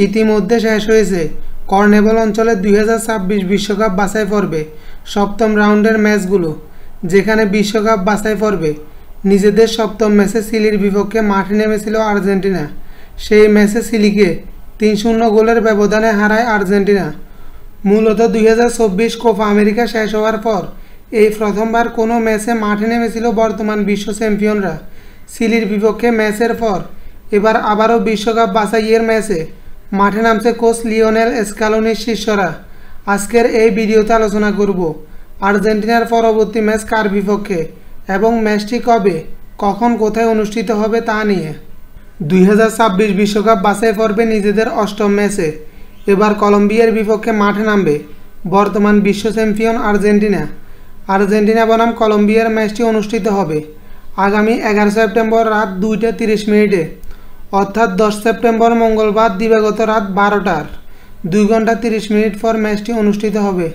ইতিমধ্যে শেষ হয়েছে কর্নেবল অঞ্চলের 2026 বিশ্বকাপ বাছাই পর্বে সপ্তম রাউন্ডের ম্যাচগুলো, যেখানে বিশ্বকাপ বাছাই পর্বে নিজেদের সপ্তম ম্যাচে চিলির বিপক্ষে মাঠে নেমেছিল আর্জেন্টিনা। সেই ম্যাচে চিলিকে 3-0 গোলের ব্যবধানে হারায় আর্জেন্টিনা। মূলত 2024 কোপা আমেরিকা শেষ হওয়ার পর এই প্রথমবার কোনো ম্যাচে মাঠে নেমেছিল বর্তমান বিশ্ব চ্যাম্পিয়নরা। চিলির বিপক্ষে ম্যাচের পর এবার আবারও বিশ্বকাপ বাছাইয়ের ম্যাচে মাঠে নামছে কোচ লিওনেল স্ক্যালোনির শিষ্যরা। আজকের এই ভিডিওতে আলোচনা করব আর্জেন্টিনার পরবর্তী ম্যাচ কার বিপক্ষে এবং ম্যাচটি কবে, কখন, কোথায় অনুষ্ঠিত হবে তা নিয়ে। 2026 বিশ্বকাপ বাছাই পর্বে নিজেদের অষ্টম ম্যাচে এবার কলম্বিয়ার বিপক্ষে মাঠে নামবে বর্তমান বিশ্ব চ্যাম্পিয়ন আর্জেন্টিনা। আর্জেন্টিনা বনাম কলম্বিয়ার ম্যাচটি অনুষ্ঠিত হবে আগামী 11 সেপ্টেম্বর রাত 2:30 অর্থাৎ 10 সেপ্টেম্বর মঙ্গলবার দিবাগত রাত 12টার 2 ঘন্টা 30 মিনিট পর ম্যাচটি অনুষ্ঠিত হবে।